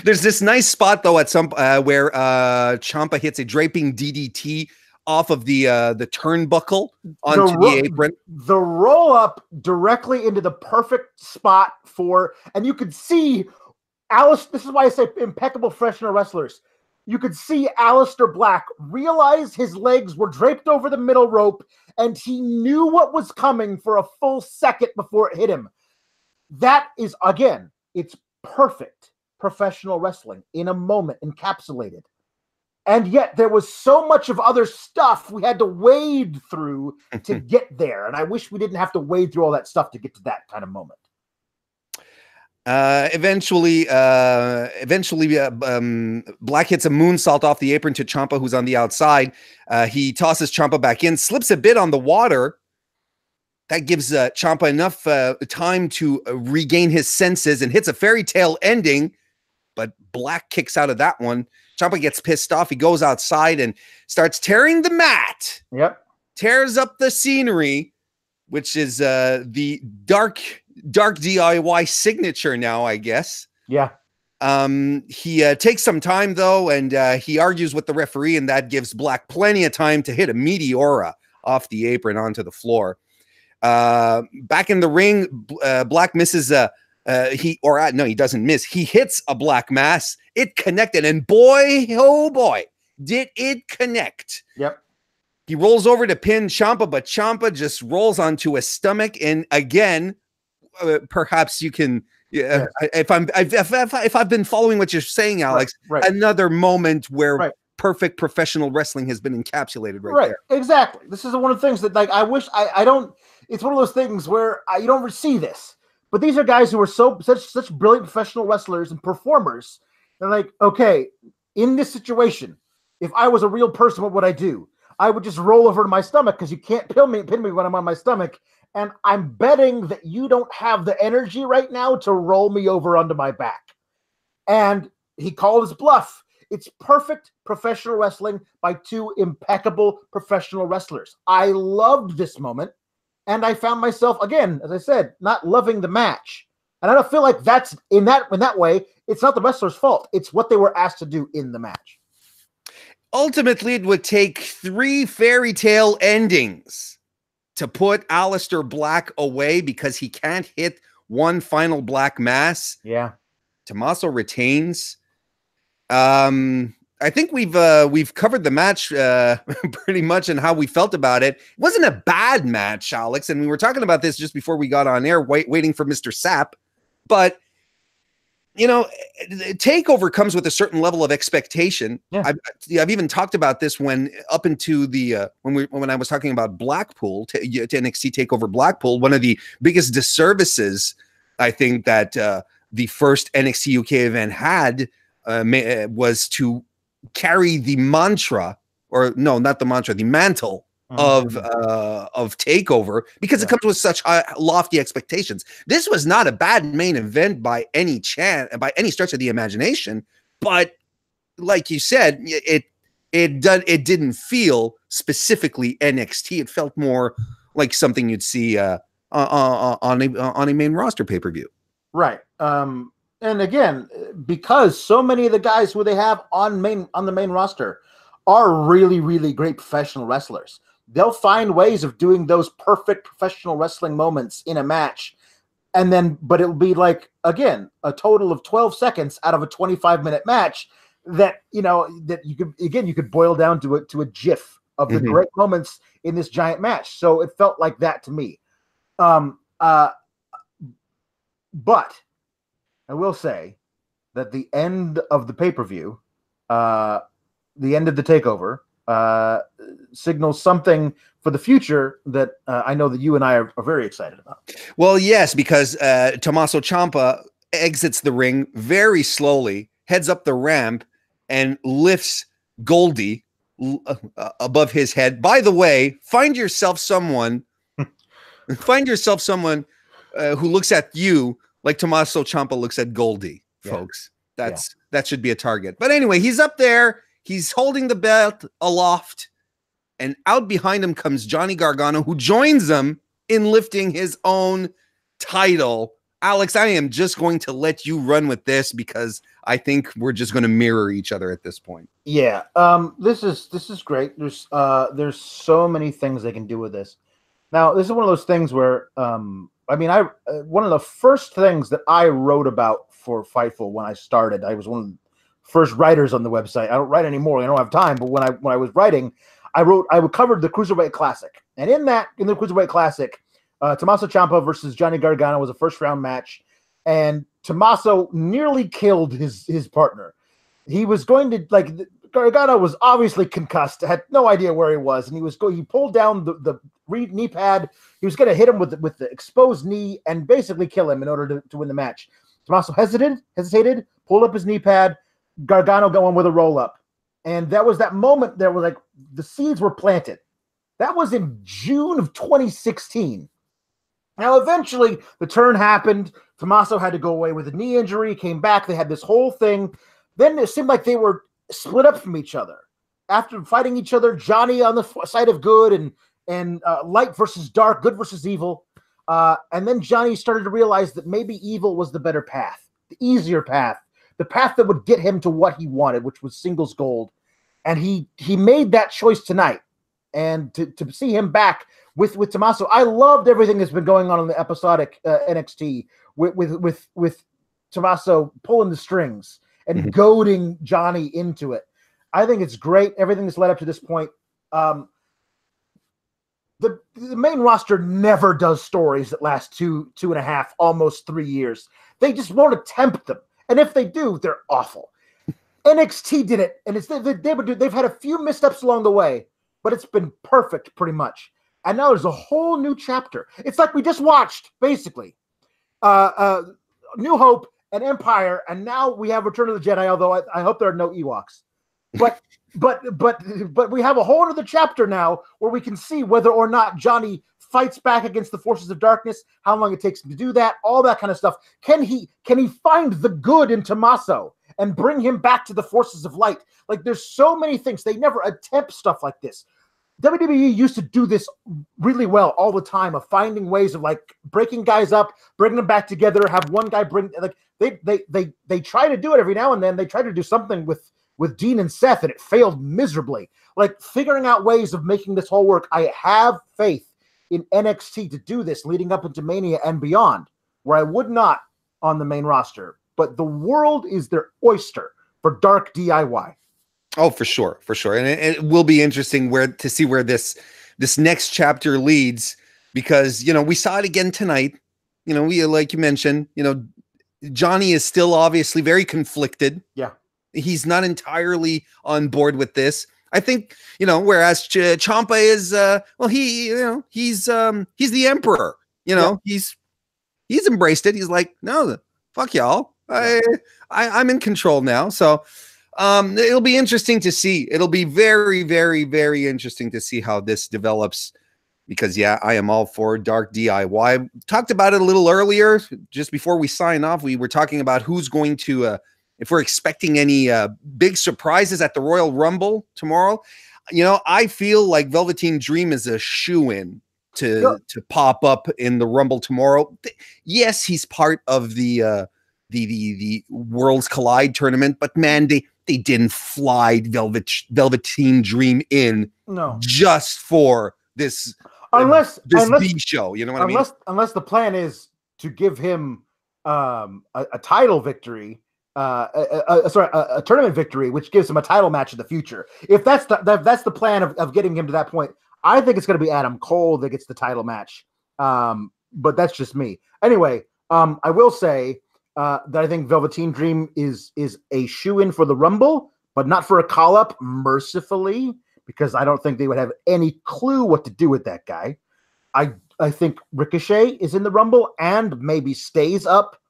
There's this nice spot though at some where Ciampa hits a draping DDT off of the turnbuckle onto the apron. The roll up directly into the perfect spot and you could see Alice. This is why I say impeccable professional wrestlers. You could see Aleister Black realize his legs were draped over the middle rope, and he knew what was coming for a full second before it hit him. That is, again, it's perfect professional wrestling in a moment, encapsulated. And yet there was so much of other stuff we had to wade through to get there. And I wish we didn't have to wade through all that stuff to get to that kind of moment. Eventually, Black hits a moonsault off the apron to Ciampa, who's on the outside. He tosses Ciampa back in, slips a bit on the water. That gives Ciampa enough time to regain his senses and hits a fairy tale ending, but Black kicks out of that one. Ciampa gets pissed off. He goes outside and starts tearing the mat. Yep. Tears up the scenery, which is the dark DIY signature now, I guess. Yeah. He takes some time though, and he argues with the referee, and that gives Black plenty of time to hit a Meteora off the apron onto the floor. Back in the ring, Black misses he doesn't miss. He hits a Black Mass. It connected, and boy, oh boy, did it connect. Yep. He rolls over to pin Ciampa, but Ciampa just rolls onto his stomach, and again, perhaps you can. If I've been following what you're saying, Alex, right. Another moment where perfect professional wrestling has been encapsulated right there. Exactly. This is one of the things that I wish I don't. It's one of those things where you don't see this, but these are guys who are such brilliant professional wrestlers and performers. They're okay, in this situation, if I was a real person, what would I do? I would just roll over to my stomach because you can't pin me when I'm on my stomach. And I'm betting that you don't have the energy right now to roll me over onto my back. And he called his bluff. It's perfect professional wrestling by two impeccable professional wrestlers. I loved this moment. And I found myself, again, as I said, not loving the match. And I don't feel like that's in that way, it's not the wrestler's fault. It's what they were asked to do in the match. Ultimately, it would take 3 fairy tale endings to put Aleister Black away because he can't hit one final Black Mass. Yeah. Tommaso retains. I think we've covered the match pretty much and how we felt about it. It wasn't a bad match, Alex, and we were talking about this just before we got on air, waiting for Mr. Sapp. But Takeover comes with a certain level of expectation. Yeah. I've even talked about this when up into the when I was talking about Blackpool to NXT Takeover Blackpool. One of the biggest disservices I think that the first NXT UK event had was to carry the mantra, or no, not the mantra, the mantle of Takeover, because it comes with such lofty expectations. This was not a bad main event by any stretch of the imagination, but like you said, it didn't feel specifically NXT. It felt more like something you'd see on a main roster pay-per-view. Right. And again, because so many of the guys who they have on the main roster are really, really great professional wrestlers. They'll find ways of doing those perfect professional wrestling moments in a match. But it'll be like, again, a total of 12 seconds out of a 25-minute match that you could boil down to a GIF of the great moments in this giant match. So it felt like that to me. But I will say that the end of the pay-per-view, the end of the takeover, signals something for the future that I know that you and I are very excited about. Well, yes, because Tommaso Ciampa exits the ring very slowly, heads up the ramp, and lifts Goldie above his head. By the way, find yourself someone who looks at you like Tommaso Ciampa looks at Goldie, folks. That should be a target. But anyway, he's up there. He's holding the belt aloft, and out behind him comes Johnny Gargano, who joins him in lifting his own title. Alex, I am just going to let you run with this because I think we're just going to mirror each other at this point. Yeah, this is great. There's so many things they can do with this. Now, this is one of those things where one of the first things that I wrote about for Fightful when I started, I was one of the first writers on the website. I don't write anymore. I don't have time. But when I was writing, I covered the Cruiserweight Classic. And in the Cruiserweight Classic, Tommaso Ciampa versus Johnny Gargano was a first round match. And Tommaso nearly killed his partner. He was going to, Gargano was obviously concussed, had no idea where he was. And he pulled down the knee pad. He was going to hit him with the exposed knee and basically kill him in order to win the match. Tommaso hesitated, pulled up his knee pad. Gargano going with a roll up. And that was that moment there was like the seeds were planted. That was in June of 2016. Now, eventually the turn happened. Tommaso had to go away with a knee injury, came back. They had this whole thing. Then it seemed like they were split up from each other. After fighting each other, Johnny on the side of good and light versus dark, good versus evil. And then Johnny started to realize that maybe evil was the better path, the easier path. The path that would get him to what he wanted, which was singles gold. And he made that choice tonight. And to see him back with Tommaso, I loved everything that's been going on in the episodic NXT with Tommaso pulling the strings and goading Johnny into it. I think it's great. Everything that's led up to this point. The main roster never does stories that last 2.5, almost 3 years. They just won't attempt them. And if they do, they're awful. NXT did it, and they've had a few missteps along the way, but it's been perfect pretty much. And now there's a whole new chapter. It's like we just watched, basically, New Hope and Empire, and now we have Return of the Jedi, although I hope there are no Ewoks. But we have a whole other chapter now where we can see whether or not Johnny fights back against the forces of darkness, how long it takes him to do that, all that kind of stuff. Can he find the good in Tommaso and bring him back to the forces of light? Like, there's so many things. They never attempt stuff like this. WWE used to do this really well all the time, of finding ways of like breaking guys up, bringing them back together, have one guy bring, like they try to do it every now and then. They try to do something with Dean and Seth, and it failed miserably. Like, figuring out ways of making this whole work. I have faith in NXT to do this leading up into Mania and beyond, where I would not on the main roster. but the world is their oyster for dark DIY. Oh, for sure. And it will be interesting to see where this next chapter leads, because, we saw it again tonight. We, like you mentioned, Johnny is still obviously very conflicted. Yeah. He's not entirely on board with this. I think, whereas Ciampa is, he's the emperor, he's embraced it. He's like, no, fuck y'all. I'm in control now. So, it'll be interesting to see. It'll be very, very, very interesting to see how this develops, because I am all for dark DIY. Talked about it a little earlier, just before we sign off. We were talking about who's going to, if we're expecting any big surprises at the Royal Rumble tomorrow. I feel like Velveteen Dream is a shoo-in to pop up in the Rumble tomorrow. Yes, he's part of the Worlds Collide tournament, but man, they didn't fly Velveteen Dream in just for this B show. You know what I mean? Unless the plan is to give him a title victory, a tournament victory, which gives him a title match in the future. If that's the plan of getting him to that point, I think it's going to be Adam Cole that gets the title match. But that's just me. Anyway, I will say that I think Velveteen Dream is a shoo-in for the Rumble, but not for a call-up, mercifully, because I don't think they would have any clue what to do with that guy. I think Ricochet is in the Rumble and maybe stays up.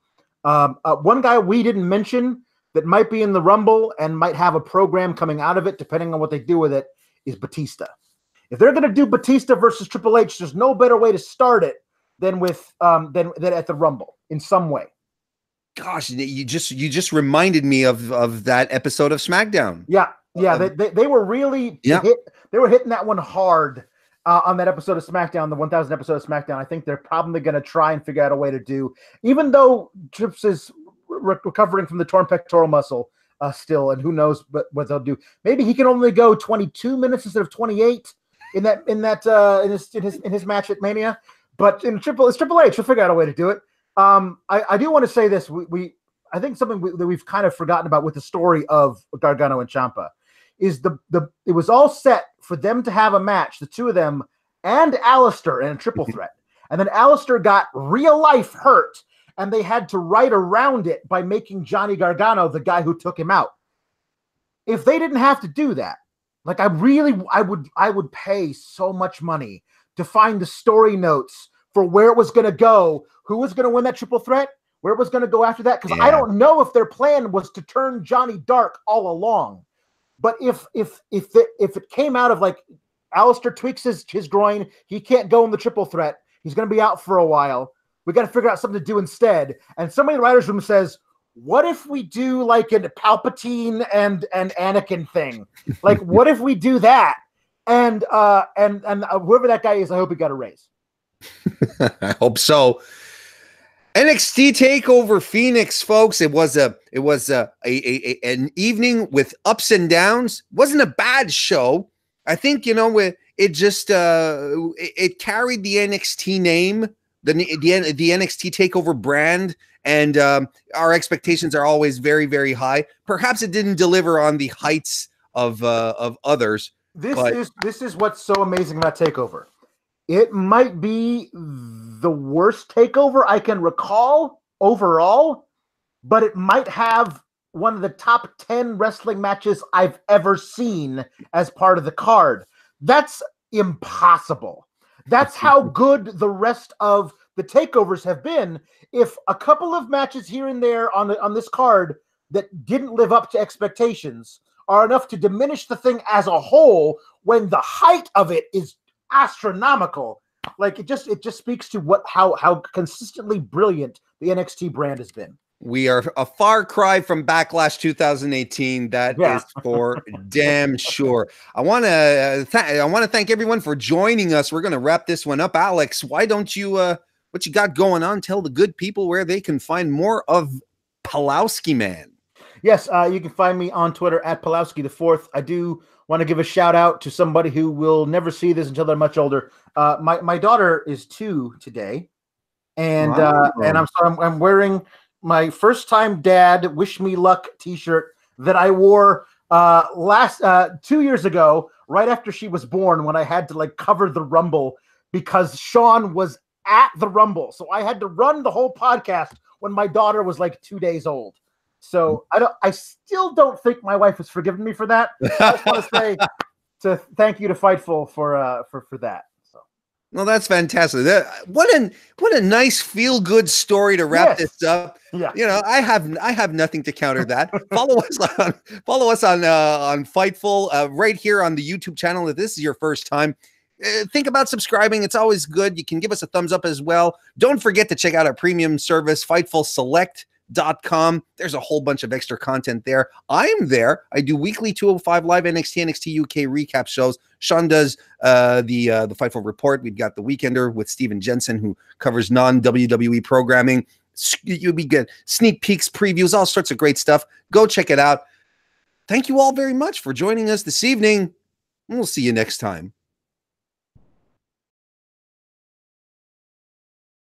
One guy we didn't mention that might be in the Rumble and might have a program coming out of it, depending on what they do with it, is Batista. If they're going to do Batista versus Triple H, there's no better way to start it than at the Rumble in some way. Gosh, you just reminded me of that episode of SmackDown. Yeah. They were really they were hitting that one hard on that episode of SmackDown, the 1000th episode of SmackDown. I think they're probably going to try and figure out a way to do, even though Trips is recovering from the torn pectoral muscle still, and who knows what they'll do. Maybe he can only go 22 minutes instead of 28 in his match at Mania. But it's Triple H. We'll figure out a way to do it. I do want to say this. I think something that we've kind of forgotten about with the story of Gargano and Ciampa is it was all set for them to have a match, the two of them and Aleister, in a triple threat. And then Aleister got real life hurt, and they had to write around it by making Johnny Gargano the guy who took him out. If they didn't have to do that, like I would pay so much money to find the story notes for where it was going to go, who was going to win that triple threat, where it was going to go after that, because I don't know if their plan was to turn Johnny dark all along. But if it came out of like Aleister tweaks his groin, he can't go in the triple threat, he's going to be out for a while, we got to figure out something to do instead. And somebody in the writer's room says, what if we do like a Palpatine and Anakin thing? Like, what if we do that? And whoever that guy is, I hope he got a raise. I hope so. NXT Takeover Phoenix, folks. It was an evening with ups and downs. Wasn't a bad show. I think it just it carried the NXT name, the NXT Takeover brand, and our expectations are always very, very high. Perhaps it didn't deliver on the heights of others. This is what's so amazing about Takeover. It might be the worst takeover I can recall overall, but it might have one of the top 10 wrestling matches I've ever seen as part of the card. That's impossible. That's how good the rest of the takeovers have been. If a couple of matches here and there on this card that didn't live up to expectations are enough to diminish the thing as a whole, when the height of it is astronomical, like it just speaks to how consistently brilliant the NXT brand has been. We are a far cry from Backlash 2018. That is for damn sure. I want to thank everyone for joining us. We're going to wrap this one up. Alex, why don't you what you got going on? Tell the good people where they can find more of Pulowski Man. Yes, you can find me on Twitter at Pulowski the Fourth. I do want to give a shout out to somebody who will never see this until they're much older. My daughter is 2 today, and I'm wearing my first time dad wish me luck t-shirt that I wore last 2 years ago, right after she was born, when I had to like cover the Rumble because Sean was at the Rumble. So I had to run the whole podcast when my daughter was like 2 days old. So I still don't think my wife has forgiven me for that. I just want to say thank you to Fightful for that. So. Well, that's fantastic. What a nice feel good story to wrap this up. Yeah. You know, I have nothing to counter that. Follow us on Fightful right here on the YouTube channel. If this is your first time, think about subscribing. It's always good. You can give us a thumbs up as well. Don't forget to check out our premium service, FightfulSelect.com. There's a whole bunch of extra content there. I'm there. I do weekly 205 live NXT UK recap shows. Sean does the Fightful Report. We've got the Weekender with Steven Jensen, who covers non-WWE programming. You'll be good. Sneak peeks, previews, all sorts of great stuff. Go check it out. Thank you all very much for joining us this evening. We'll see you next time.